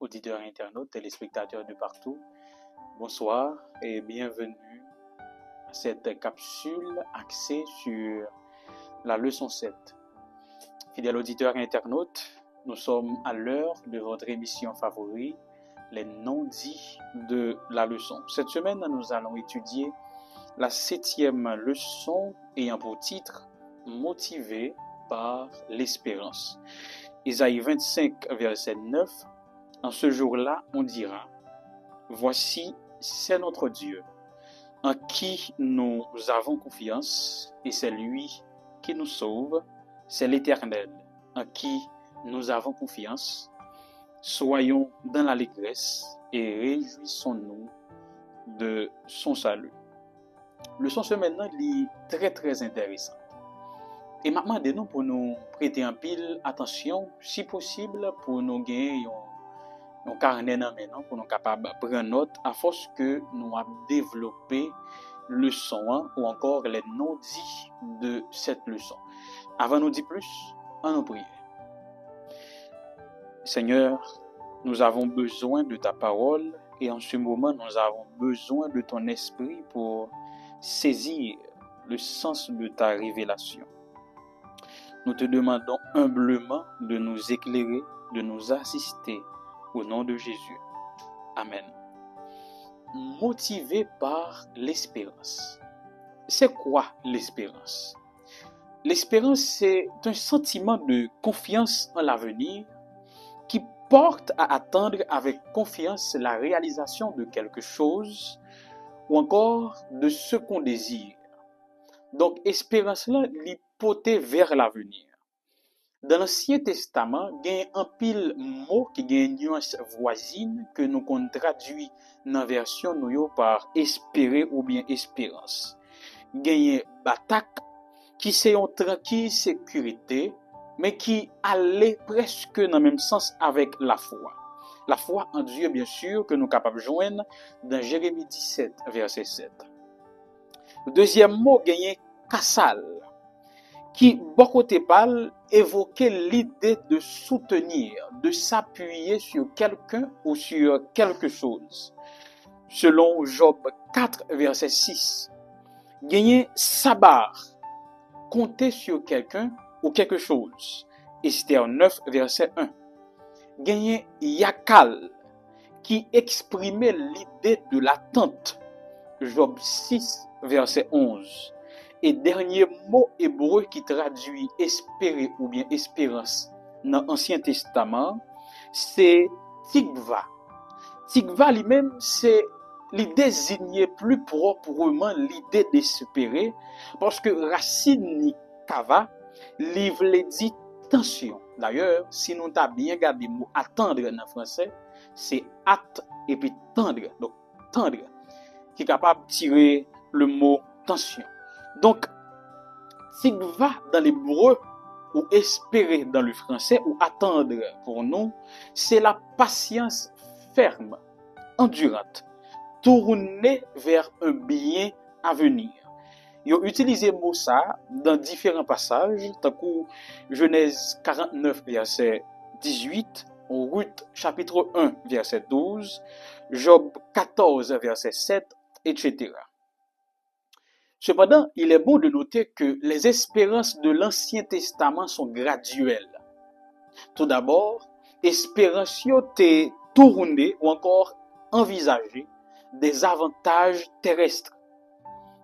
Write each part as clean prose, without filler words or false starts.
auditeurs, internautes, téléspectateurs de partout. Bonsoir et bienvenue à cette capsule axée sur la leçon 7. Fidèles auditeurs et internautes, nous sommes à l'heure de votre émission favorite, les non-dits de la leçon. Cette semaine, nous allons étudier la 7e leçon ayant pour titre « Motivé par l'espérance ». Isaïe 25, verset 9. En ce jour-là, on dira, « Voici, c'est notre Dieu, en qui nous avons confiance, et c'est lui qui nous sauve, c'est l'Éternel, en qui nous avons confiance. Soyons dans l'allégresse et réjouissons-nous de son salut. » Leçon ce maintenant est très intéressante. Et maintenant, nous pour nous prêter un pile attention, si possible, pour nous gagner un carnet dans maintenant, pour nous capables de prendre note, à force que nous avons développé leçon ou encore les non-dits de cette leçon. Avant de nous dire plus, on nous prie. Seigneur, nous avons besoin de ta parole et en ce moment, nous avons besoin de ton esprit pour saisir le sens de ta révélation. Nous te demandons humblement de nous éclairer, de nous assister au nom de Jésus. Amen. Motivé par l'espérance. C'est quoi l'espérance? L'espérance, c'est un sentiment de confiance en l'avenir qui porte à attendre avec confiance la réalisation de quelque chose ou encore de ce qu'on désire. Donc, espérance-là, l'hypothèse vers l'avenir. Dans l'Ancien Testament, il y a un pile mot qui a une nuance voisine que nous traduit dans la version nous par espérer ou bien espérance. Il y a batak qui c'est une tranquille sécurité, mais qui allait presque dans le même sens avec la foi. La foi en Dieu, bien sûr, que nous sommes capables de joindre dans Jérémie 17, verset 7. Le deuxième mot, gagné kassal, qui, beaucoup de parle, évoquait l'idée de soutenir, de s'appuyer sur quelqu'un ou sur quelque chose. Selon Job 4, verset 6, gagné sabar, compter sur quelqu'un ou quelque chose. Esther 9, verset 1. Gagné yakal, qui exprimait l'idée de l'attente. Job 6, verset 11. Et dernier mot hébreu qui traduit espérer ou bien espérance dans l'Ancien Testament, c'est tikva. Tikva lui-même, c'est il désignait plus proprement l'idée d'espérer, parce que racine kava, livre dit tension. D'ailleurs, si nous avons bien gardé le mot attendre en français, c'est hâte et puis tendre. Donc, tendre, qui est capable de tirer le mot tension. Donc, tikva dans l'hébreu, ou espérer dans le français, ou attendre pour nous, c'est la patience ferme, endurante, tournée vers un bien à venir. Ils ont utilisé le mot ça dans différents passages, tant que Genèse 49, verset 18, Ruth, chapitre 1, verset 12, Job 14, verset 7, etc. Cependant, il est bon de noter que les espérances de l'Ancien Testament sont graduelles. Tout d'abord, espérance est tournée ou encore envisagée des avantages terrestres.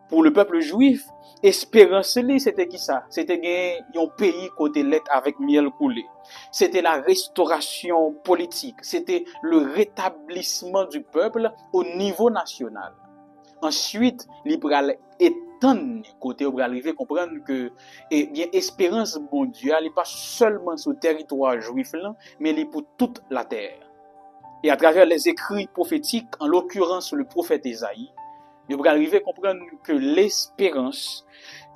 Pour le peuple juif, espérance c'était qui ça? C'était un pays côté lait avec miel coulé. C'était la restauration politique, c'était le rétablissement du peuple au niveau national. Ensuite, l'ibral étonne côté où arriver comprendre que espérance bon Dieu n'est pas seulement sur le territoire juif là, mais elle est pour toute la terre. Et à travers les écrits prophétiques, en l'occurrence le prophète Isaïe, il va arriver à comprendre que l'espérance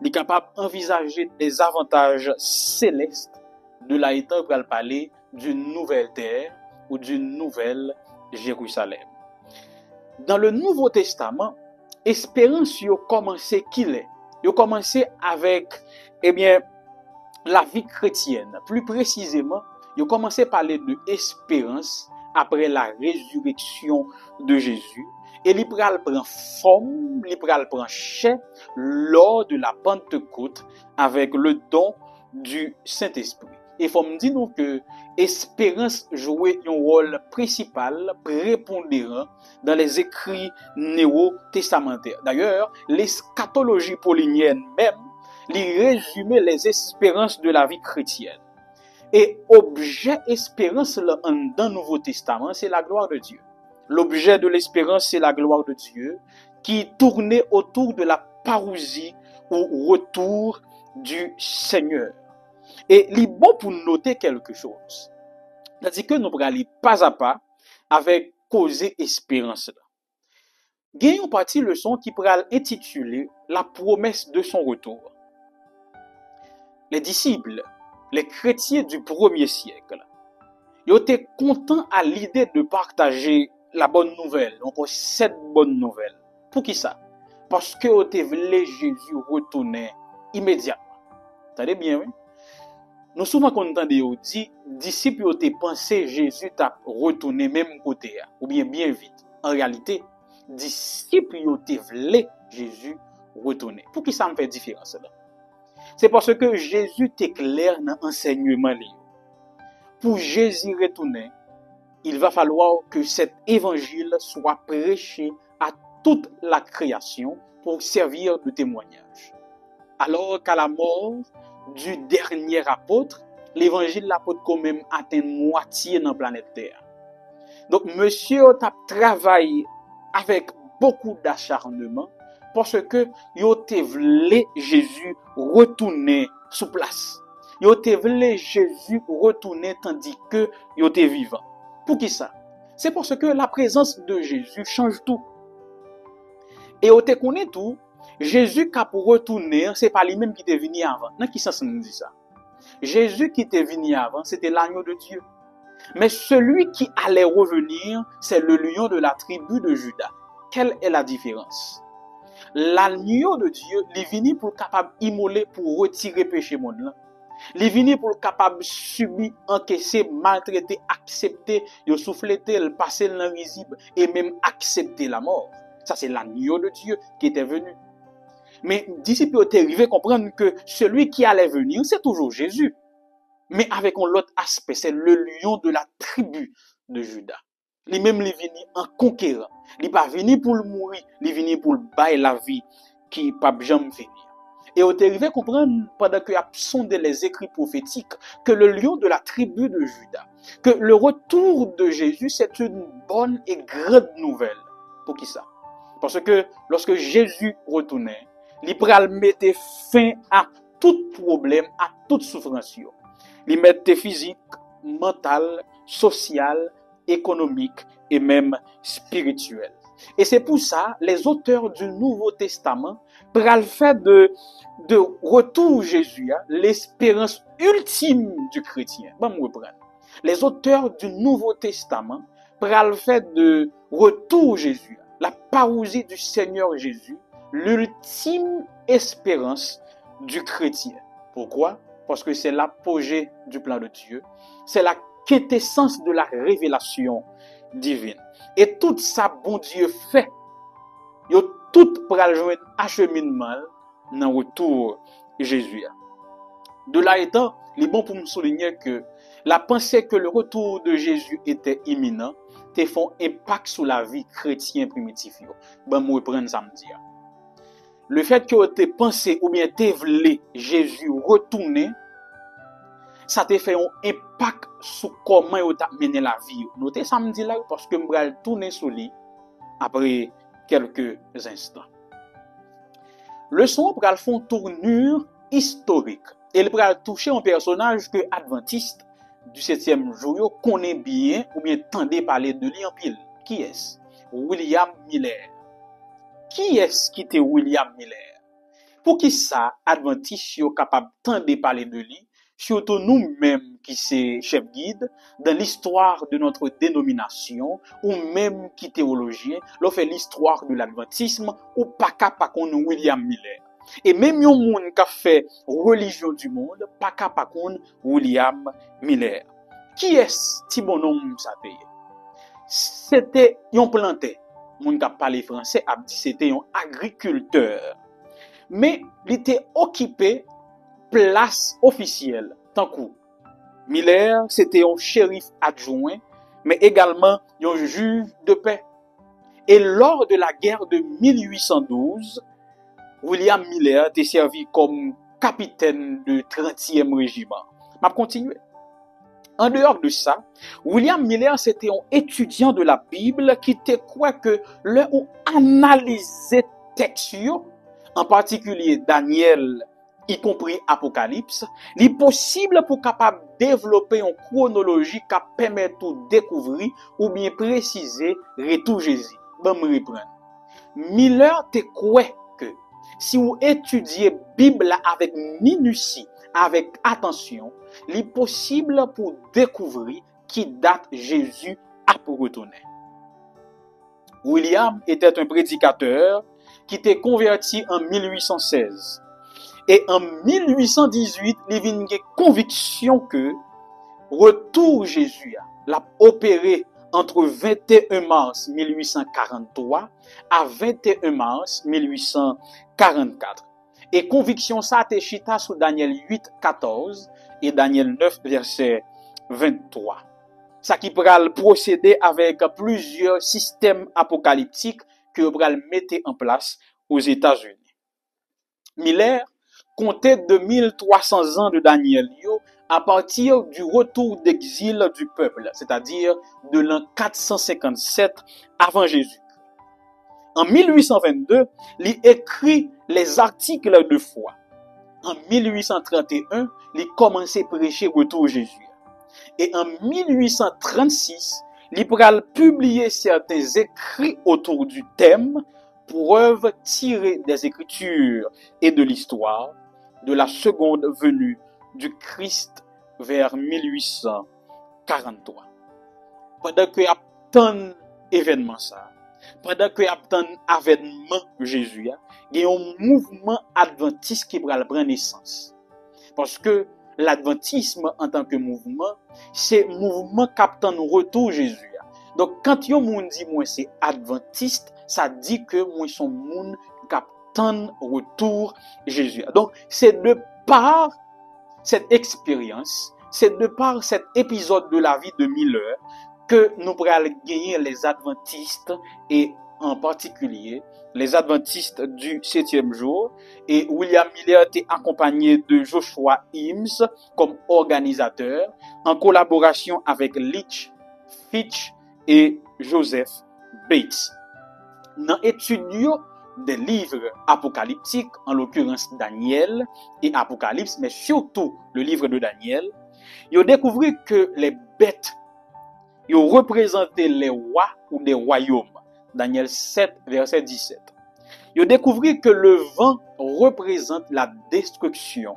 est capable d'envisager des avantages célestes de l'état pour parler d'une nouvelle terre ou d'une nouvelle Jérusalem. Dans le Nouveau Testament, espérance a commencé qu'il est. Il a commencé avec la vie chrétienne. Plus précisément, il a commencé à parler de espérance après la résurrection de Jésus. Et il pral prend forme, il pral prend chair lors de la Pentecôte avec le don du Saint-Esprit. Et faut me dire nous que espérance jouait un rôle principal, prépondérant dans les écrits néo-testamentaires. D'ailleurs, l'eschatologie paulinienne même, lui résumait les espérances de la vie chrétienne. Et objet espérance dans le Nouveau Testament, c'est la gloire de Dieu. L'objet de l'espérance, c'est la gloire de Dieu qui tournait autour de la parousie ou retour du Seigneur. Et il est bon pour noter quelque chose. C'est-à-dire que nous allons aller pas à pas avec causer espérance. Gagnons partie leçon qui pourra intituler la promesse de son retour. Les disciples, les chrétiens du premier siècle, ils étaient contents à l'idée de partager la bonne nouvelle, encore cette bonne nouvelle. Pour qui ça? Parce que ils voulaient Jésus retourner immédiatement. T'as bien, oui? Nous souvent qu'on entend dire, disciples ont pensé Jésus t'a retourné même côté, ou bien vite. En réalité, disciples ont voulu Jésus retourner. Pour qui ça me fait différence là? C'est parce que Jésus t'éclaire dans l'enseignement. Pour Jésus retourner, il va falloir que cet évangile soit prêché à toute la création pour servir de témoignage. Alors qu'à la mort du dernier apôtre, l'évangile de l'apôtre quand même atteint moitié dans la planète Terre. Donc, monsieur a travaillé avec beaucoup d'acharnement parce que yo te voulu Jésus retourner sous place. Yo te voulu Jésus retourner tandis que yo te vivant. Pour qui ça? C'est parce que la présence de Jésus change tout. Et yo te connaît tout, Jésus qui a pour retourner, c'est pas lui-même qui était venu avant. Dans qui sens nous dit ça? Jésus qui était venu avant, c'était l'agneau de Dieu. Mais celui qui allait revenir, c'est le lion de la tribu de Juda. Quelle est la différence? L'agneau de Dieu, il est venu pour capable immoler, pour retirer péché monde là. Il est venu pour capable subir, encaisser, maltraiter, accepter, il souffler, le passer l'invisible et même accepter la mort. Ça c'est l'agneau de Dieu qui était venu. Mais disciples ont arrivé à comprendre que celui qui allait venir, c'est toujours Jésus. Mais avec un autre aspect, c'est le lion de la tribu de Juda. Lui-même, il est venu en conquérant. Il n'est pas venu pour le mourir, il est venu pour le bailler la vie qui ne peut jamais venir. Et on est arrivé à comprendre, pendant qu'il a sondé les écrits prophétiques, que le lion de la tribu de Juda, que le retour de Jésus, c'est une bonne et grande nouvelle. Pour qui ça? Parce que lorsque Jésus retournait, il pral mettre fin à tout problème, à toute souffrance. Il mettait physique, mental, social, économique et même spirituel. Et c'est pour ça, les auteurs du Nouveau Testament pral faire de retour Jésus, l'espérance ultime du chrétien. Bon, me reprendre. Les auteurs du Nouveau Testament pral faire de retour Jésus, la parousie du Seigneur Jésus, l'ultime espérance du chrétien. Pourquoi? Parce que c'est l'apogée du plan de Dieu. C'est la quintessence de la révélation divine. Et tout ça, bon Dieu fait, yo tout pral joindre acheminement dans retour Jésus. De là étant, il est bon pour me souligner que la pensée que le retour de Jésus était imminent, te font impact sur la vie chrétienne primitive. Ben, moi, reprendre samedi. Le fait que tu pensé ou bien tu voulu Jésus retourner, ça te fait un impact sur comment tu as mené la vie. Notez samedi là parce que je vais tourner sur lui après quelques instants. Le son va faire une tournure historique. Et il va toucher un personnage que Adventiste du 7e jour connaît bien ou bien tendait parler de lui en pile. Qui est-ce? William Miller. Qui est-ce qui était William Miller? Pour qui ça, Adventiste est capable de parler de lui, surtout nous-mêmes qui sommes chef guide, dans l'histoire de notre dénomination, ou même qui théologien, l'on fait l'histoire de l'adventisme, ou pas capable de William Miller. Et même yon moun qui a fait religion du monde, pas capable de William Miller. Qui est-ce qui bonhomme ça paye? c'était un planté. Moun qui parle français a dit c'était un agriculteur. Mais il était occupé place officielle. Tant que Miller, c'était un shérif adjoint, mais également un juge de paix. Et lors de la guerre de 1812, William Miller était servi comme capitaine de 30e régiment. Je continue. En dehors de ça, William Miller, c'était un étudiant de la Bible qui te croit que le ou analysé texte, en particulier Daniel, y compris Apocalypse, il est possible pour capable développer une chronologie qui permet de découvrir ou bien préciser retour Jésus. Bon, me reprendre. Miller te croit que si vous étudiez Bible avec minutie, avec attention, il est possible pour découvrir qui date Jésus a pour retourner. William était un prédicateur qui était converti en 1816. Et en 1818, il y a une conviction que retour Jésus l'a opéré entre 21 mars 1843 à 21 mars 1844. Et conviction ça te chita sur Daniel 8, 14 et Daniel 9, verset 23. Ça qui pral procéder avec plusieurs systèmes apocalyptiques que pral mettre en place aux États-Unis. Miller comptait de 1300 ans de Daniel à partir du retour d'exil du peuple, c'est-à-dire de l'an 457 avant Jésus. En 1822, il écrit les articles de foi. En 1831, il commençait à prêcher retour Jésus. Et en 1836, il pral publier certains écrits autour du thème, preuve tirée des Écritures et de l'histoire de la seconde venue du Christ vers 1843. Pendant que y a tant événement ça, pendant que y a tant avènement Jésus, il y a un mouvement adventiste qui va prendre naissance. Parce que l'adventisme en tant que mouvement, c'est mouvement captant retour Jésus. Donc quand yon moun dit moi c'est adventiste, ça dit que moi son moun captant retour Jésus. Donc c'est de par cette expérience, c'est de par cet épisode de la vie de Miller que nous pourrons gagner les adventistes et en particulier les adventistes du 7e jour. Et William Miller était accompagné de Joshua Eames comme organisateur en collaboration avec Leach, Fitch et Joseph Bates. Dans l'étude des livres apocalyptiques, en l'occurrence Daniel et Apocalypse, mais surtout le livre de Daniel, ils ont découvert que les bêtes ils ont représenté les rois ou des royaumes. Daniel 7, verset 17. Ils ont découvert que le vent représente la destruction.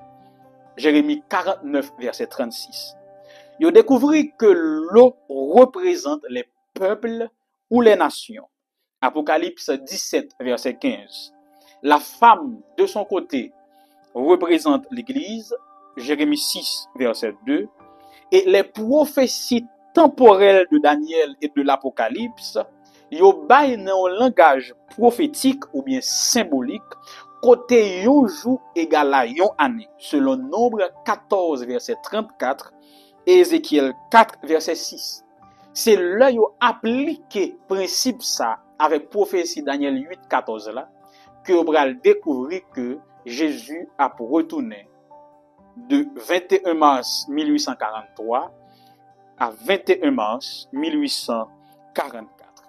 Jérémie 49, verset 36. Ils ont découvert que l'eau représente les peuples ou les nations. Apocalypse 17, verset 15. La femme, de son côté, représente l'Église. Jérémie 6, verset 2. Et les prophéties temporelles de Daniel et de l'Apocalypse, yo bay nan un langage prophétique ou bien symbolique, côté yon jour égal à yon année, selon Nombre 14, verset 34 et Ézéchiel 4, verset 6. C'est là yo appliqué principe ça avec prophétie Daniel 8, 14 là, que on va découvrir que Jésus a pour retourner de 21 mars 1843 à 21 mars 1844.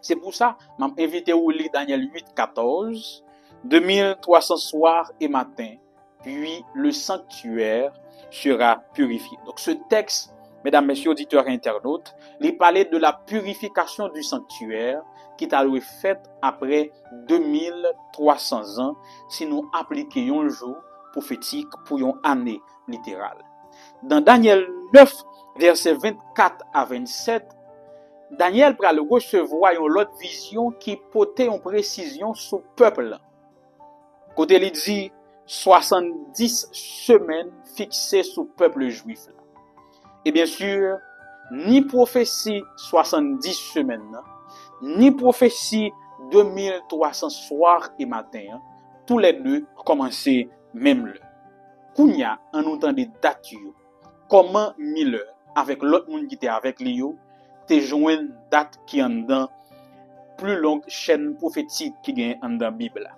C'est pour ça que je invité à lire Daniel 8, 14, 2300 soirs et matins, puis le sanctuaire sera purifié. Donc ce texte, mesdames, messieurs, auditeurs et internautes, il parlait de la purification du sanctuaire qui a été faite après 2300 ans si nous appliquions un jour prophétique pour une année littérale. Dans Daniel 9, versets 24 à 27, Daniel pral recevoir une autre vision qui portait une précision sur le peuple. Côté il dit 70 semaines fixées sur le peuple juif. Et bien sûr, ni prophétie 70 semaines, ni prophétie 2300 soirs et matins, tous les deux commençaient même l'heure. Kounya, en nous temps de date, comment Miller, avec l'autre monde qui était avec lui, te joint une date qui en dans plus longue chaîne prophétique qui gagne en dans Bible.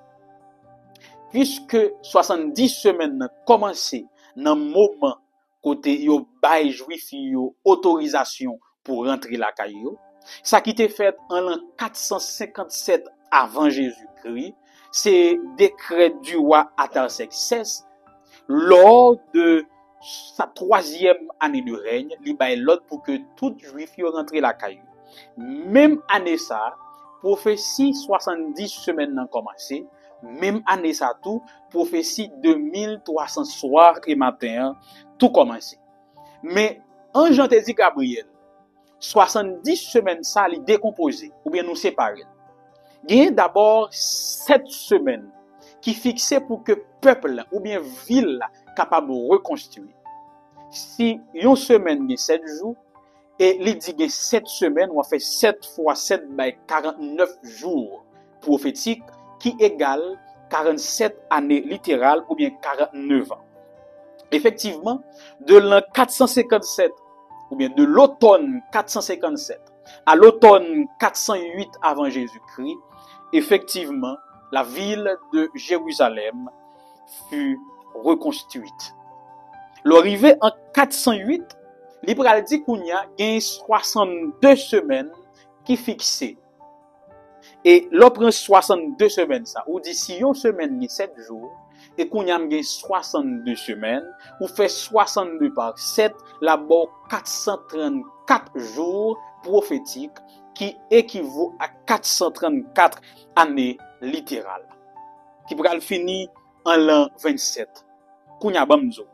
Puisque 70 semaines commencé dans le moment côté yo bay juif yo autorisation pour rentrer la caillou, ça qui était fait en l'an 457 avant Jésus-Christ, c'est décret du roi Artaxerxès lors de sa 3e année de règne, li bay l'ordre pour que tout juif yo rentre la caillou. Même année ça, prophétie 70 semaines nan commencé, même année ça tout, prophétie 2300 soirs et matins, tout commencé. Mais en Jean te dit Gabriel, 70 semaines ça li décomposé ou bien nous séparer. Il y a d'abord 7 semaines qui fixées pour que peuple ou bien ville capable de reconstruire. Si une semaine il 7 jours et il dit que 7 semaines on fait 7 fois 7 by 49 jours prophétiques qui égale 47 années littérales ou bien 49 ans. Effectivement, de l'an 457 ou bien de l'automne 457 à l'automne 408 avant Jésus-Christ, effectivement, la ville de Jérusalem fut reconstruite. L'arrivée en 408, l'Ibral dit qu'on y a 62 semaines qui fixées. Et l'on 62 semaines, ça, ou dit si une semaine, il y a 7 jours, et qu'on y a 62 semaines, ou fait 62 par 7, là-bas 434 jours prophétiques qui équivaut à 434 années littérales. Qui pourra finir en l'an 27. Kounya bamzo.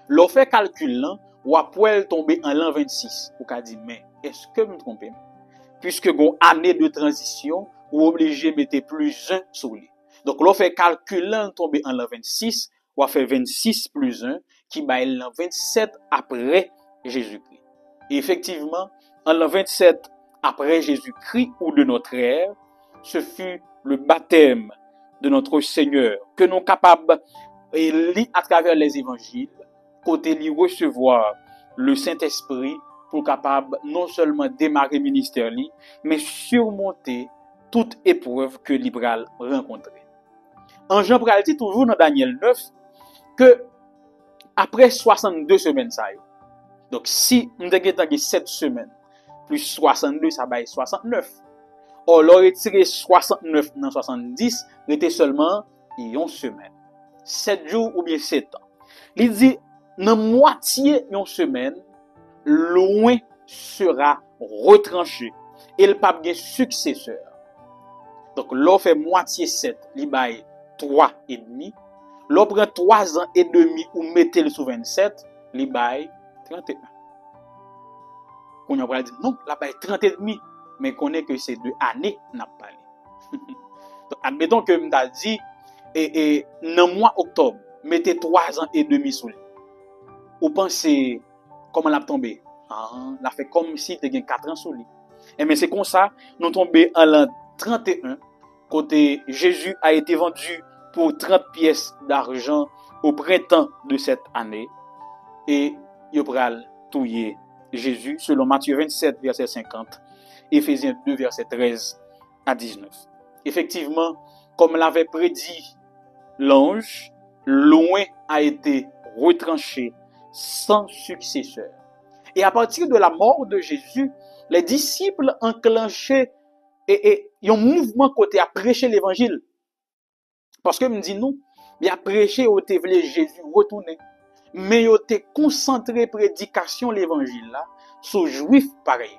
L'on fait calcul là, ou après tomber en l'an 26. Ou ka dit, mais est-ce que me trompe? Puisque gon année de transition, ou obligé mettre plus 1 sur lui. Donc l'on fait calcul là, tomber en l'an 26, ou fait 26 plus 1, qui va l'an 27 après Jésus-Christ. Et effectivement, en l'an 27 après Jésus-Christ ou de notre ère, ce fut le baptême de notre Seigneur que nous sommes capables et lire à travers les évangiles, côté li recevoir le Saint-Esprit pour capable non seulement démarrer le ministère li, mais surmonter toute épreuve que l'Ibral rencontrer. En Jean pral dit toujours dans Daniel 9 que après 62 semaines ça yo. Donc si nous avons 7 semaines plus 62 ça va 69. Or, l'on retiré 69 dans 70, il était seulement une semaine. 7 jours ou bien 7 ans. Il dit, dans moitié une semaine, loin sera retranché. Et le pape a successeur. Donc, l'on fait moitié 7, il baille 3 et demi. L'on prend 3 ans et demi ou mettez le sous 27, il baille 31. Qu'on y a dit, non, la baille 30 et demi. Mais connaît que c'est 2 années n'a parlé. Donc, admettons que m'ta dit et dans mois octobre, mettez 3 ans et demi sous lui. Ou pensez comment l'a tombé? L'a fait comme si tu gagné 4 ans sous lui. Et mais c'est comme ça, nous tombé en l'an 31 côté Jésus a été vendu pour 30 pièces d'argent au printemps de cette année et il pral touyer Jésus selon Matthieu 27 verset 50. Éphésiens 2, verset 13 à 19. Effectivement, comme l'avait prédit l'ange, loin a été retranché sans successeur. Et à partir de la mort de Jésus, les disciples enclenchaient un mouvement côté à prêcher l'évangile. Parce que me dit non, il a prêché au voulait Jésus retourner. Mais il a concentré prédication l'évangile là sur juifs pareil.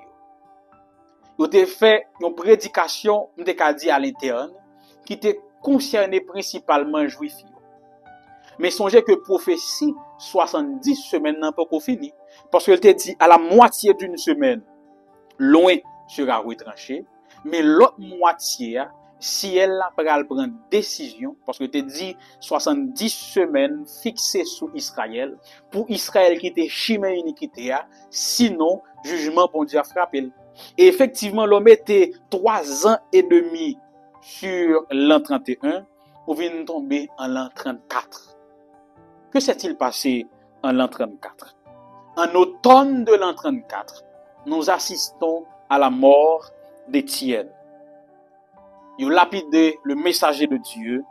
Il a fait une prédication, dit à l'interne, qui était concernée principalement juifs. Mais songez que prophétie 70 semaines n'a pas fini. Parce qu'il te dit à la moitié d'une semaine, loin sera retranché. Mais l'autre moitié, si elle a pral prendre décision, parce que tu dit 70 semaines fixées sous Israël, pour Israël qui était chimé iniquité, sinon, jugement bon Dieu a frappé. Et effectivement, l'homme était 3 ans et demi sur l'an 31, pour venir tomber en l'an 34. Que s'est-il passé en l'an 34? En automne de l'an 34, nous assistons à la mort d'Étienne. Ils ont lapidé le messager de Dieu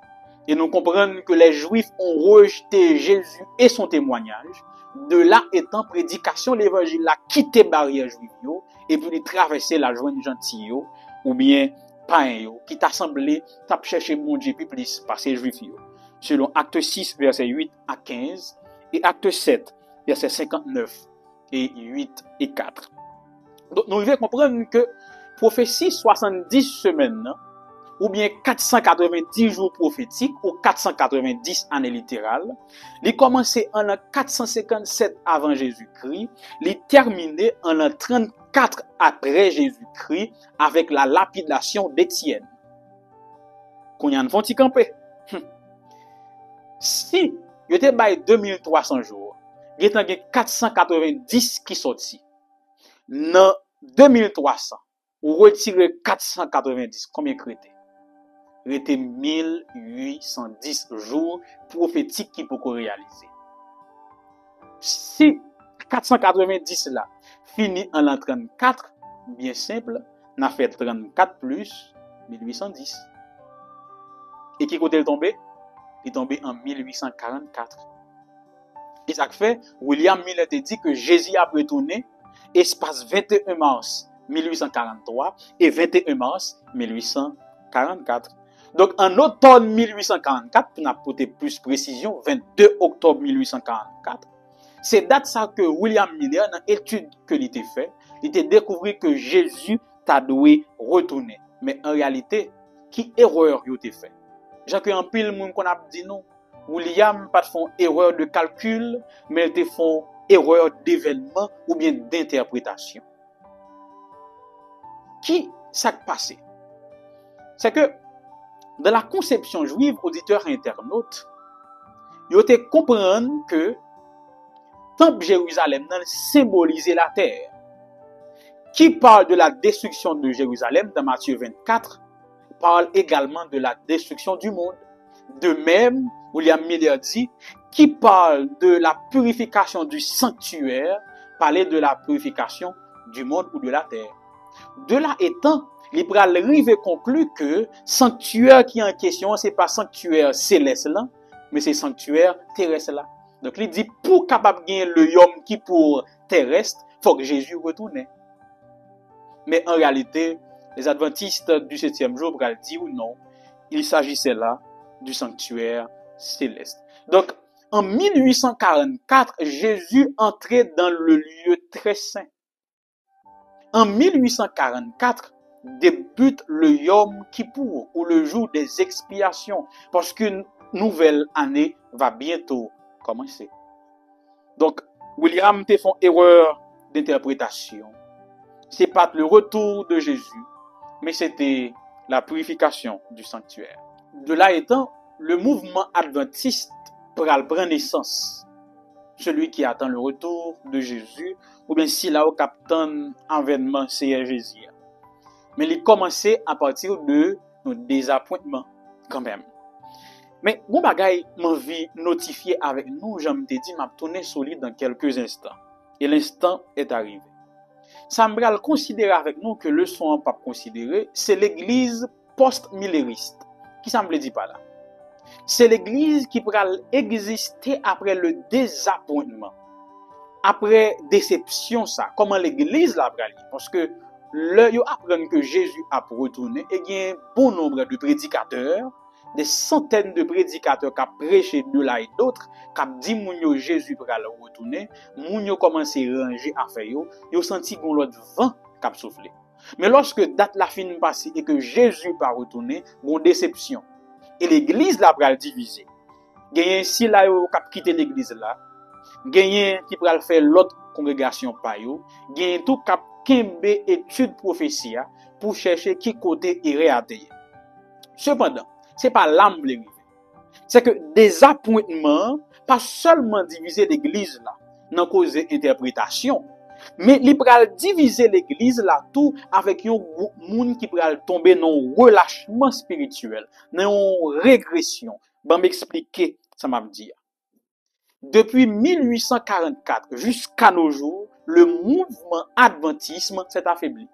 et nous comprenons que les Juifs ont rejeté Jésus et son témoignage. De là étant, prédication l'évangile a quitté barrière juive et puis traverser la joie gentille ou bien païen qui t'a semblé t'a cherché mon Dieu puis plus passer juif selon acte 6 verset 8 à 15 et acte 7 verset 59 et 8 et 4. Donc nous devons comprendre que prophétie 70 semaines ou bien 490 jours prophétiques ou 490 années littérales, il commençait en l'an 457 avant Jésus-Christ, il terminait en l'an 34 après Jésus-Christ avec la lapidation d'Étienne. Qu'on y a un petit campé. Si il était bail 2300 jours, il y a 490 qui sorti. Dans 2300, ou retirer 490, combien crété? Il était 1810 jours prophétiques qui peuvent réaliser. Si 490 là finit en l'an 34, bien simple, on a fait 34 plus 1810. Et qui côté il tombé? Il est tombé en 1844. Et ça fait, William Miller te dit que Jésus a retourné espace 21 mars 1843 et 21 mars 1844. Donc, en automne 1844, pour apporter plus précision, 22 octobre 1844, c'est date ça que William Miller, dans l'étude que il était fait, il a découvert que Jésus t'a dû retourner. Mais en réalité, qui erreur il a fait? J'ai que un pile monde qu'on a dit non. William pas font erreur de calcul, mais ils font erreur d'événement ou bien d'interprétation. Qui s'est passé? C'est que dans la conception juive, auditeurs et internautes, ils ont comprendre que Temple Jérusalem symbolisait la terre. Qui parle de la destruction de Jérusalem dans Matthieu 24, parle également de la destruction du monde. De même, William Miller dit, qui parle de la purification du sanctuaire, parlait de la purification du monde ou de la terre. De là étant, il pral rive conclut que sanctuaire qui est en question, c'est pas sanctuaire céleste là, mais c'est sanctuaire terrestre là. Donc il dit pour capable gagner le Yom Kippour terrestre, faut que Jésus retourne. Mais en réalité, les adventistes du 7e jour pral dire ou non, il s'agissait là du sanctuaire céleste. Donc en 1844, Jésus entrait dans le lieu très saint. En 1844, débute le Yom Kippour, ou le jour des expiations, parce qu'une nouvelle année va bientôt commencer. Donc, William te font erreur d'interprétation. C'est pas le retour de Jésus, mais c'était la purification du sanctuaire. De là étant, le mouvement adventiste pral prendre naissance. Celui qui attend le retour de Jésus, ou bien si là au capitaine avènement c'est Jésus. Mais il commençait à partir de nos désappointements, quand même. Mais, bon bagay, m'envie notifier avec nous, j'aime te dit, m'a tourné solide dans quelques instants. Et l'instant est arrivé. Ça me va considérer avec nous que le son pas considéré, c'est l'église post-millériste. Qui ça me dit pas là? C'est l'église qui pourra exister après le désappointement. Après déception, ça. Comment l'église l'a pris? Parce que là, yo apprennent que Jésus a retourné et il y a un bon nombre de prédicateurs, des centaines de prédicateurs qui ont prêché de là et d'autres, qui ont dit que Jésus va retourner, moun yo commencé à ranger affaire yo senti qu'on l'autre vent qui a soufflé. Mais lorsque date la fin passée et que Jésus va retourner, bon déception. Et l'église la pral diviser. Gagné si là yo qui quitter l'église là, gagné qui pral faire l'autre congrégation pa yo, gagné tout cap kembe étude prophétie pour chercher qui côté irait atteindre. Cependant, c'est pas l'âme qui arrive. C'est que des appointements, pas seulement diviser l'église là, dans cause interprétation, mais il pral diviser l'église là tout avec un groupe monde qui pral tomber dans un relâchement spirituel, dans une régression. Bon m'expliquer ça m'a dit. Depuis 1844 jusqu'à nos jours, le mouvement adventisme s'est affaibli.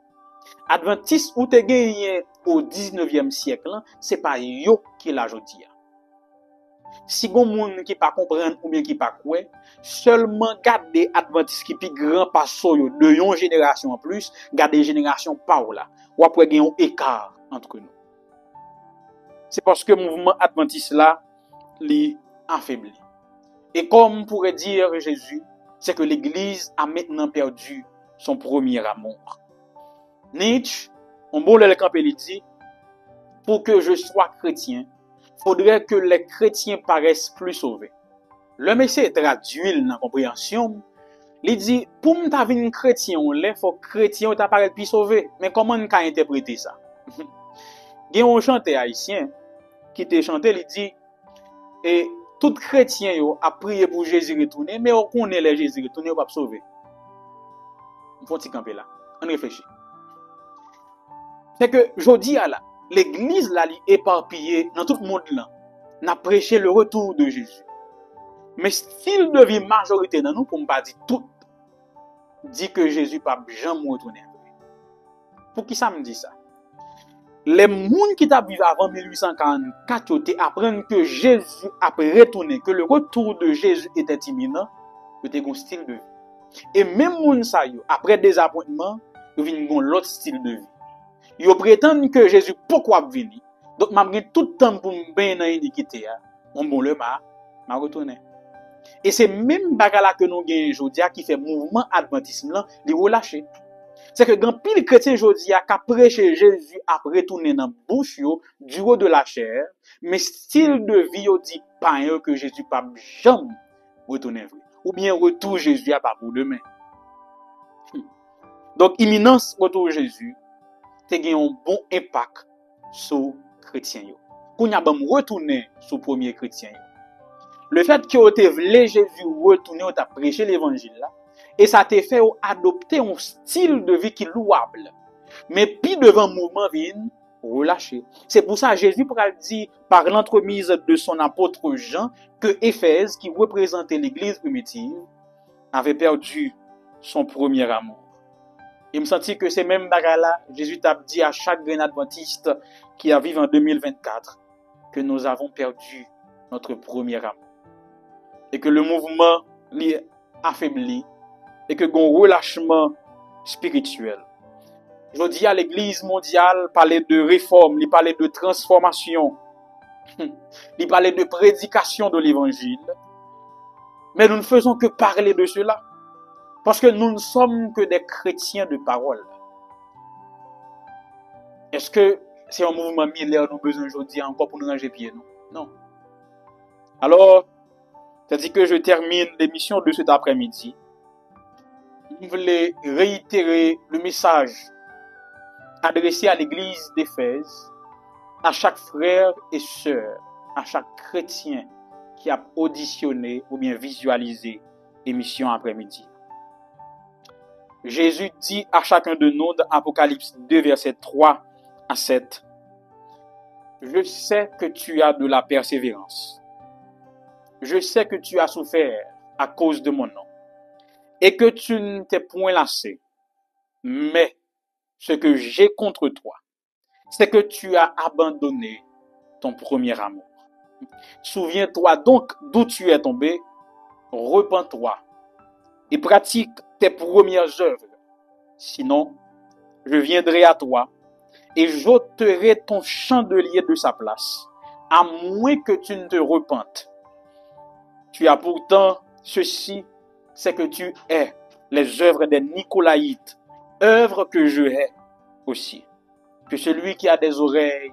Adventiste ou te gagné au 19e siècle, c'est pas yo qui l'a jodi. Si gon moun qui pas comprendre ou bien qui pas quoi, seulement garder adventiste qui plus grand passo yo de yon génération en plus, garder génération pa ou là. Ou après gen un écart entre nous. C'est parce que le mouvement adventiste là li affaibli. Et comme pourrait dire Jésus, c'est que l'église a maintenant perdu son premier amour. Nietzsche, on bon le campé dit, pour que je sois chrétien, faudrait que les chrétiens paraissent plus sauvés. Le message traduit dans la compréhension, il dit, pour m'ta vin chrétien, il faut chrétien ta paraître plus sauvé. Mais comment on peut interpréter ça? Il y a un chanteur haïtien qui te chanté, il dit, et tout chrétien yo a prié pour Jésus retourner, mais on connaît les Jésus retourner, on va pas sauver. On faut t'y camper là. On réfléchit. C'est que, je dis à là, l'église là, est éparpillée dans tout le monde là, n'a prêché le retour de Jésus. Mais style de vie majorité dans nous, pour ne pas dire tout, dit que Jésus pas jamais retourner. Pour qui ça me dit ça? Les gens qui t'a vécu avant 1844, ils apprennent que Jésus a retourné, que le retour de Jésus était imminent, c'était un style de vie. Et même les gens, après des appointements, ils viennent l'autre style de vie. Ils prétendent que Jésus pourquoi venir. Donc, malgré tout le temps pour me bien dans l'iniquité, on bon le m'a retourné. Et c'est même bagala que nous gagnons aujourd'hui qui fait mouvement adventisme là, les relâcher. C'est que quand pile chrétien aujourd'hui a prêché Jésus a retourné dans bouche yo du haut de la chair, mais style de vie yo dit pas que Jésus pas jamais retourner vrai. Ou bien retour Jésus a pas pour demain. Donc imminence retour Jésus te gen un bon impact sur chrétien yo. Kounya bam retourner sur premier chrétien yo. Le fait que te vle Jésus retourner ou t'a prêché l'évangile là, et ça te fait adopter un style de vie qui est louable. Mais puis devant mouvement vin, relâcher. C'est pour ça Jésus pourra dire par l'entremise de son apôtre Jean que Éphèse, qui représentait l'église primitive, avait perdu son premier amour. Il me sentit que c'est même bagarre-là, Jésus t'a dit à chaque grain adventiste qui a vécu en 2024 que nous avons perdu notre premier amour. Et que le mouvement est affaibli et que un relâchement spirituel. Je dis à l'église mondiale, parler de réforme, il parlait de transformation, il parlait de prédication de l'évangile. Mais nous ne faisons que parler de cela. Parce que nous ne sommes que des chrétiens de parole. Est-ce que c'est un mouvement millénaire nous avons besoin aujourd'hui encore pour nous ranger pieds? Non. Alors, c'est-à-dire que je termine l'émission de cet après-midi. Je voulais réitérer le message adressé à l'église d'Éphèse, à chaque frère et sœur, à chaque chrétien qui a auditionné ou bien visualisé l'émission après-midi. Jésus dit à chacun de nous dans Apocalypse 2, versets 3 à 7, « Je sais que tu as de la persévérance. Je sais que tu as souffert à cause de mon nom et que tu ne t'es point lassé. Mais ce que j'ai contre toi, c'est que tu as abandonné ton premier amour. Souviens-toi donc d'où tu es tombé, repens-toi et pratique tes premières œuvres. Sinon, je viendrai à toi et j'ôterai ton chandelier de sa place, à moins que tu ne te repentes. Tu as pourtant ceci, c'est que tu hais les œuvres des Nicolaïtes, œuvres que je hais aussi. Que celui qui a des oreilles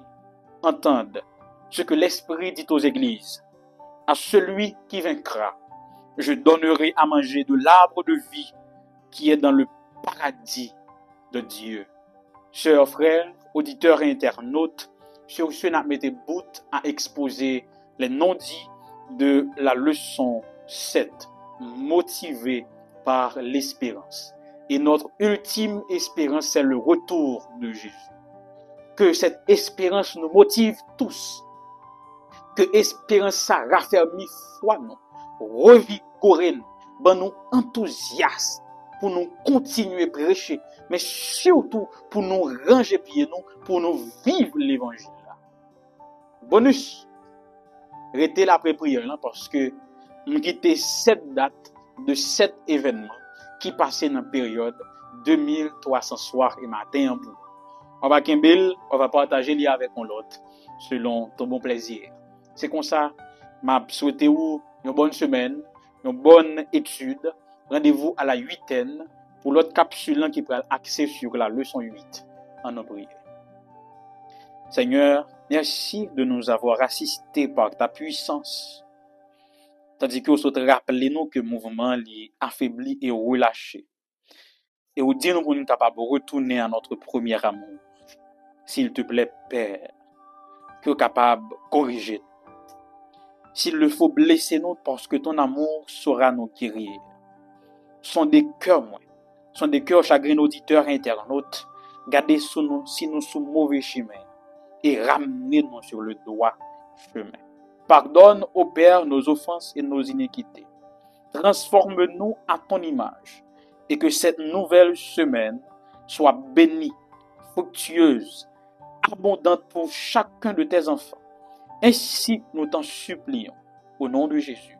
entende ce que l'Esprit dit aux églises. À celui qui vaincra, je donnerai à manger de l'arbre de vie qui est dans le paradis de Dieu. Chers frères, auditeurs et internautes, Sur ce, nous mettons bout à exposer les non-dits de la leçon 7, motivé par l'espérance. Et notre ultime espérance, c'est le retour de Jésus. Que cette espérance nous motive tous. Que l'espérance ça raffermit foi nous, revigore nous, ben nous enthousiasme pour nous continuer à prêcher, mais surtout pour nous ranger pieds nous, pour nous vivre l'évangile là. Bonus, restez là après prière là parce que nous quittons cette date de cet événement qui passait dans la période 2300 soirs et matin en bout. On va Kimbel, on va partager l'ia avec l'autre selon ton bon plaisir. C'est comme ça, m'a souhaité vous une bonne semaine, une bonne étude. Rendez-vous à la 8e pour l'autre capsule qui prend accès sur la leçon 8 en nos prières. Seigneur, merci de nous avoir assistés par ta puissance. Tandis que vous rappelez-nous que le mouvement est affaibli et relâché. Et vous dites nous pour nous capables de retourner à notre premier amour. S'il te plaît, Père, que nous capable de corriger. S'il le faut, blesser-nous parce que ton amour saura nous guérir. Sont des cœurs, sont des cœurs chagrins auditeurs internautes. Gardez sous nous si nous sommes mauvais chemin et ramenez-nous sur le droit chemin. Pardonne au Père nos offenses et nos iniquités. Transforme-nous à ton image et que cette nouvelle semaine soit bénie, fructueuse, abondante pour chacun de tes enfants. Ainsi, nous t'en supplions, au nom de Jésus.